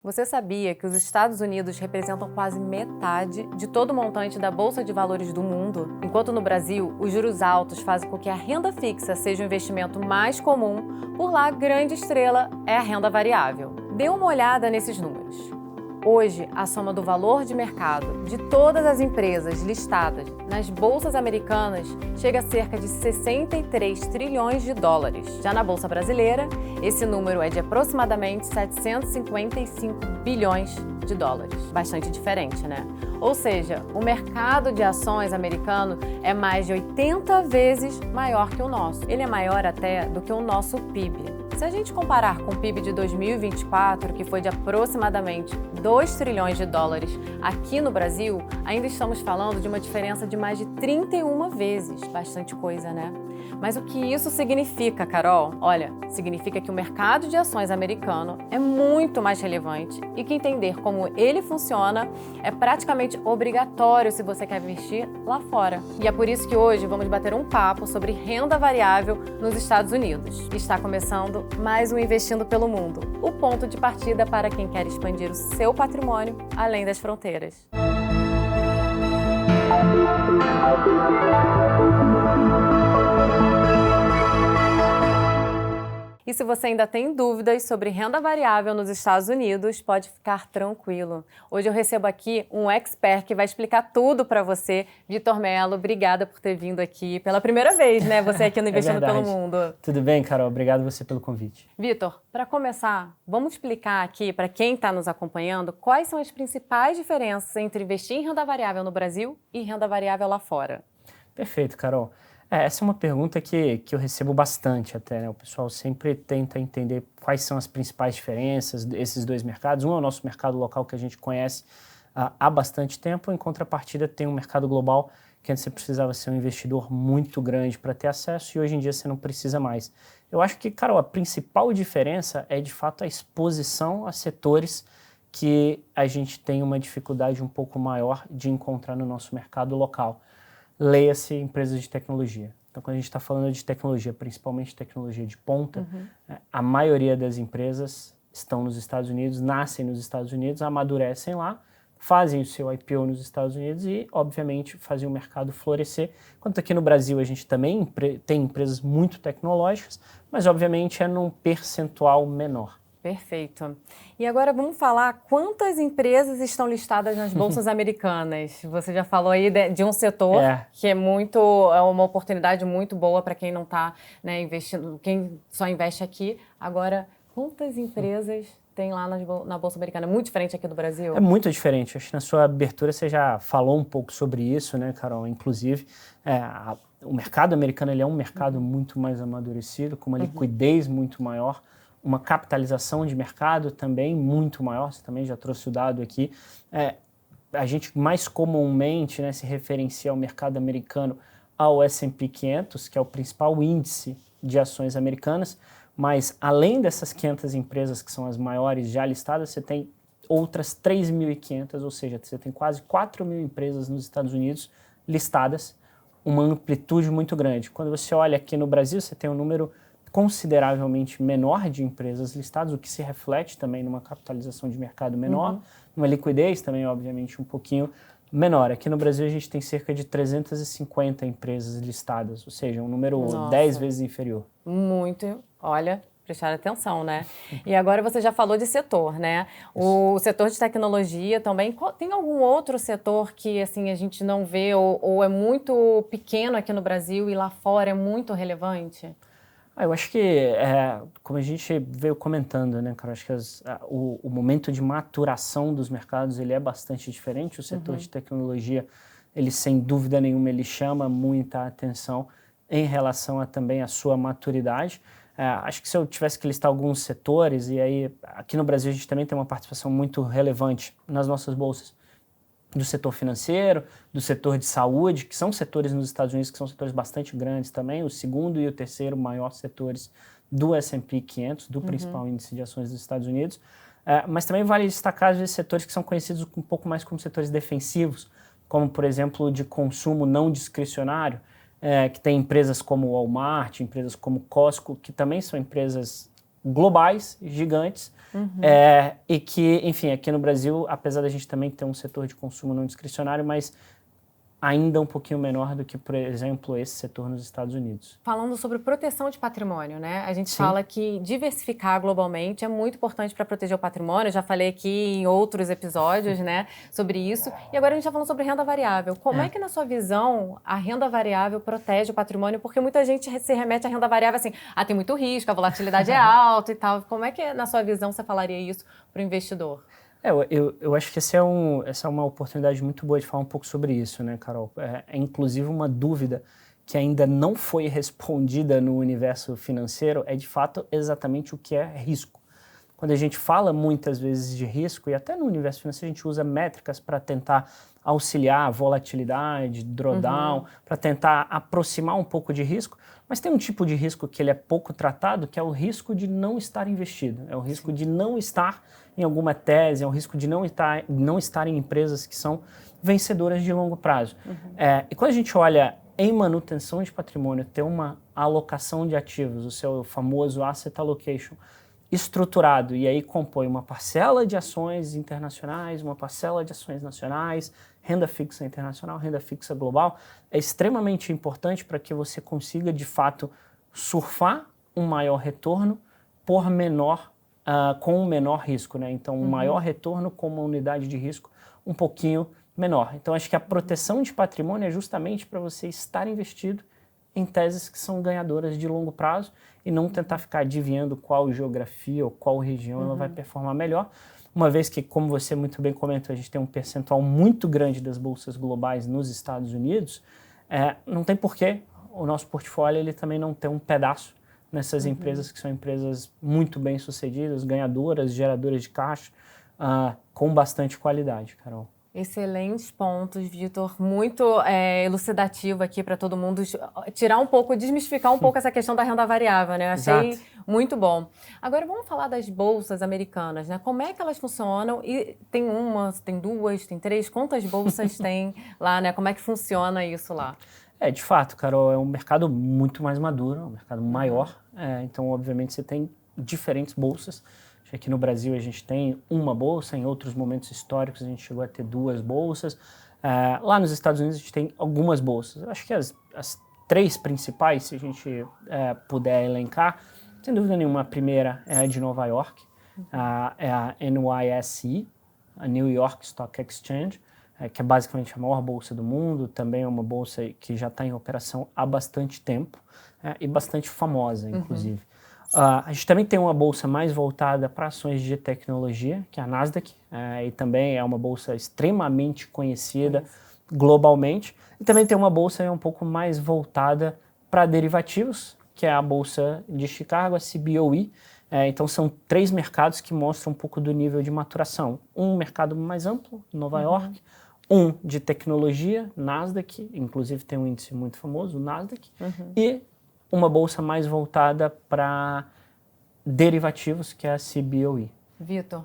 Você sabia que os Estados Unidos representam quase metade de todo o montante da Bolsa de Valores do mundo? Enquanto no Brasil, os juros altos fazem com que a renda fixa seja o investimento mais comum, por lá a grande estrela é a renda variável. Dê uma olhada nesses números. Hoje, a soma do valor de mercado de todas as empresas listadas nas bolsas americanas chega a cerca de 63 trilhões de dólares. Já na bolsa brasileira, esse número é de aproximadamente 755 bilhões de dólares. Bastante diferente, né? Ou seja, o mercado de ações americano é mais de 80 vezes maior que o nosso. Ele é maior até do que o nosso PIB. Se a gente comparar com o PIB de 2024, que foi de aproximadamente 2 trilhões de dólares aqui no Brasil, ainda estamos falando de uma diferença de mais de 31 vezes. Bastante coisa, né? Mas o que isso significa, Carol? Olha, significa que o mercado de ações americano é muito mais relevante e que entender como ele funciona é praticamente obrigatório se você quer investir lá fora. E é por isso que hoje vamos bater um papo sobre renda variável nos Estados Unidos. Está começando mais um Investindo pelo Mundo, o ponto de partida para quem quer expandir o seu patrimônio além das fronteiras. E se você ainda tem dúvidas sobre renda variável nos Estados Unidos, pode ficar tranquilo. Hoje eu recebo aqui um expert que vai explicar tudo para você. Vitor Mello, obrigada por ter vindo aqui pela primeira vez, né? Você aqui no Investindo pelo Mundo. Tudo bem, Carol? Obrigado você pelo convite. Vitor, para começar, vamos explicar aqui para quem está nos acompanhando quais são as principais diferenças entre investir em renda variável no Brasil e renda variável lá fora. Perfeito, Carol. Essa é uma pergunta que eu recebo bastante até, né? O pessoal sempre tenta entender quais são as principais diferenças desses dois mercados. Um é o nosso mercado local que a gente conhece há bastante tempo, em contrapartida tem um mercado global que antes você precisava ser um investidor muito grande para ter acesso e hoje em dia você não precisa mais. Eu acho que, Carol, a principal diferença é de fato a exposição a setores que a gente tem uma dificuldade um pouco maior de encontrar no nosso mercado local. Leia-se empresas de tecnologia. Então, quando a gente está falando de tecnologia, principalmente tecnologia de ponta, a maioria das empresas estão nos Estados Unidos, nascem nos Estados Unidos, amadurecem lá, fazem o seu IPO nos Estados Unidos e, obviamente, fazem o mercado florescer. Enquanto aqui no Brasil a gente também tem empresas muito tecnológicas, mas, obviamente, é num percentual menor. Perfeito. E agora vamos falar quantas empresas estão listadas nas bolsas americanas. Você já falou aí de um setor que é uma oportunidade muito boa para quem não está, né, investindo, quem só investe aqui. Agora, quantas empresas tem lá na Bolsa Americana? Muito diferente aqui do Brasil? É muito diferente. Acho que na sua abertura você já falou um pouco sobre isso, né, Carol? Inclusive, o mercado americano ele é um mercado muito mais amadurecido, com uma liquidez muito maior, uma capitalização de mercado também muito maior, você também já trouxe o dado aqui. A gente mais comumente, né, se referencia ao mercado americano ao S&P 500, que é o principal índice de ações americanas, mas além dessas 500 empresas que são as maiores já listadas, você tem outras 3.500, ou seja, você tem quase 4.000 empresas nos Estados Unidos listadas, uma amplitude muito grande. Quando você olha aqui no Brasil, você tem um número consideravelmente menor de empresas listadas, o que se reflete também numa capitalização de mercado menor, uma liquidez também, obviamente, um pouquinho menor. Aqui no Brasil a gente tem cerca de 350 empresas listadas, ou seja, um número 10 vezes inferior. Muito, olha, prestar atenção, né? E agora você já falou de setor, né? O setor de tecnologia também, tem algum outro setor que assim a gente não vê ou é muito pequeno aqui no Brasil e lá fora é muito relevante? Eu acho que, como a gente veio comentando, né, cara, acho que o momento de maturação dos mercados ele é bastante diferente. O setor de tecnologia, ele sem dúvida nenhuma, ele chama muita atenção em relação também à sua maturidade. Acho que se eu tivesse que listar alguns setores, e aí aqui no Brasil a gente também tem uma participação muito relevante nas nossas bolsas, do setor financeiro, do setor de saúde, que são setores nos Estados Unidos que são setores bastante grandes também, o segundo e o terceiro maior setores do S&P 500, do principal índice de ações dos Estados Unidos. Mas também vale destacar, às vezes, setores que são conhecidos um pouco mais como setores defensivos, como, por exemplo, de consumo não discricionário, que tem empresas como Walmart, empresas como Costco, que também são empresas globais, gigantes, e que, enfim, aqui no Brasil, apesar da gente também ter um setor de consumo não discricionário, mas ainda um pouquinho menor do que, por exemplo, esse setor nos Estados Unidos. Falando sobre proteção de patrimônio, né? A gente Sim. fala que diversificar globalmente é muito importante para proteger o patrimônio. Eu já falei aqui em outros episódios, né, sobre isso. E agora a gente está falando sobre renda variável. Como é que, na sua visão, a renda variável protege o patrimônio? Porque muita gente se remete à renda variável assim, tem muito risco, a volatilidade é alta e tal. Como é que, na sua visão, você falaria isso para o investidor? Eu acho que essa é uma oportunidade muito boa de falar um pouco sobre isso, né, Carol? É inclusive uma dúvida que ainda não foi respondida no universo financeiro, é de fato exatamente o que é risco. Quando a gente fala muitas vezes de risco, e até no universo financeiro a gente usa métricas para tentar auxiliar a volatilidade, drawdown, para tentar aproximar um pouco de risco, mas tem um tipo de risco que ele é pouco tratado, que é o risco de não estar investido, é o risco de não estar em alguma tese, é o risco de não estar em empresas que são vencedoras de longo prazo. E quando a gente olha em manutenção de patrimônio, ter uma alocação de ativos, o seu famoso asset allocation, estruturado, e aí compõe uma parcela de ações internacionais, uma parcela de ações nacionais, renda fixa internacional, renda fixa global, é extremamente importante para que você consiga, de fato, surfar um maior retorno com um menor risco, né? Então, um maior retorno com uma unidade de risco um pouquinho menor. Então, acho que a proteção de patrimônio é justamente para você estar investido em teses que são ganhadoras de longo prazo e não tentar ficar adivinhando qual geografia ou qual região ela vai performar melhor, uma vez que, como você muito bem comentou, a gente tem um percentual muito grande das bolsas globais nos Estados Unidos, não tem porquê o nosso portfólio ele também não ter um pedaço nessas empresas que são empresas muito bem sucedidas, ganhadoras, geradoras de caixa, com bastante qualidade, Carol. Excelentes pontos, Vitor. Muito elucidativo aqui para todo mundo tirar um pouco, desmistificar um pouco essa questão da renda variável, né? Eu achei muito bom. Agora vamos falar das bolsas americanas, né? Como é que elas funcionam? E tem uma, tem duas, tem três? Quantas bolsas tem lá, né? Como é que funciona isso lá? De fato, Carol, é um mercado muito mais maduro, um mercado maior. Então, obviamente, você tem diferentes bolsas. Aqui no Brasil a gente tem uma bolsa, em outros momentos históricos a gente chegou a ter duas bolsas. Lá nos Estados Unidos a gente tem algumas bolsas. Eu acho que as três principais, se a gente puder elencar, sem dúvida nenhuma, a primeira é a de Nova York, é a NYSE, a New York Stock Exchange, que é basicamente a maior bolsa do mundo, também é uma bolsa que já está em operação há bastante tempo e bastante famosa, inclusive. A gente também tem uma bolsa mais voltada para ações de tecnologia, que é a Nasdaq, e também é uma bolsa extremamente conhecida globalmente. E também tem uma bolsa um pouco mais voltada para derivativos, que é a Bolsa de Chicago, a CBOE. Então são três mercados que mostram um pouco do nível de maturação. Um mercado mais amplo, Nova York, um de tecnologia, Nasdaq, inclusive tem um índice muito famoso, o Nasdaq, e uma bolsa mais voltada para derivativos, que é a CBOE. Vitor,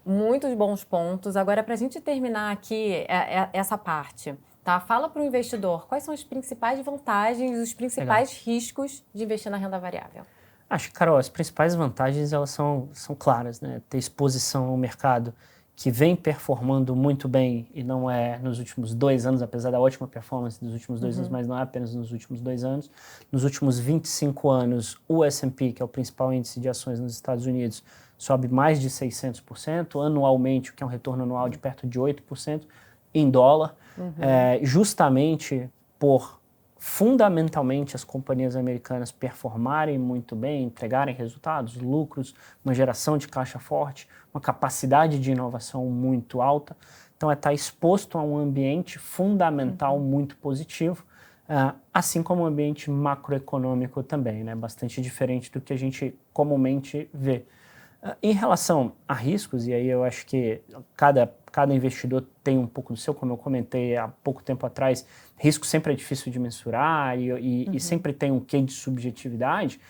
muitos bons pontos. Agora, para a gente terminar aqui essa parte, tá? Fala para o investidor quais são as principais vantagens e os principais riscos de investir na renda variável. Acho que, Carol, as principais vantagens elas são claras, né? Ter exposição ao mercado que vem performando muito bem e não é nos últimos 2 anos, apesar da ótima performance dos últimos 2 anos, mas não é apenas nos últimos 2 anos. Nos últimos 25 anos, o S&P, que é o principal índice de ações nos Estados Unidos, sobe mais de 600%, anualmente, o que é um retorno anual de perto de 8% em dólar, justamente por fundamentalmente as companhias americanas performarem muito bem, entregarem resultados, lucros, uma geração de caixa forte, uma capacidade de inovação muito alta. Então, estar exposto a um ambiente fundamental muito positivo, assim como o ambiente macroeconômico também, né? Bastante diferente do que a gente comumente vê. Em relação a riscos, e aí eu acho que cada investidor tem um pouco do seu, como eu comentei há pouco tempo atrás, risco sempre é difícil de mensurar e sempre tem um quê de subjetividade,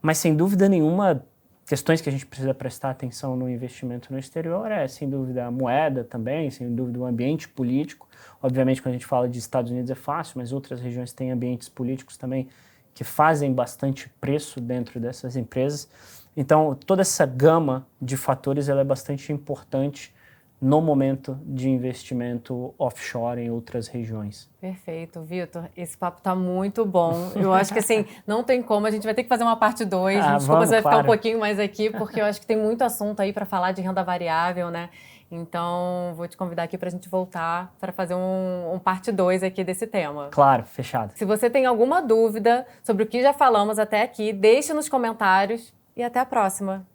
mas sem dúvida nenhuma, questões que a gente precisa prestar atenção no investimento no exterior sem dúvida a moeda também, sem dúvida o ambiente político. Obviamente quando a gente fala de Estados Unidos é fácil, mas outras regiões têm ambientes políticos também que fazem bastante preço dentro dessas empresas. Então, toda essa gama de fatores ela é bastante importante no momento de investimento offshore em outras regiões. Perfeito, Vitor. Esse papo tá muito bom. Eu acho que assim, não tem como, a gente vai ter que fazer uma parte 2. Desculpa, você vai ficar um pouquinho mais aqui, porque eu acho que tem muito assunto aí para falar de renda variável, né? Então, vou te convidar aqui para a gente voltar para fazer um parte 2 aqui desse tema. Claro, fechado. Se você tem alguma dúvida sobre o que já falamos até aqui, deixe nos comentários e até a próxima.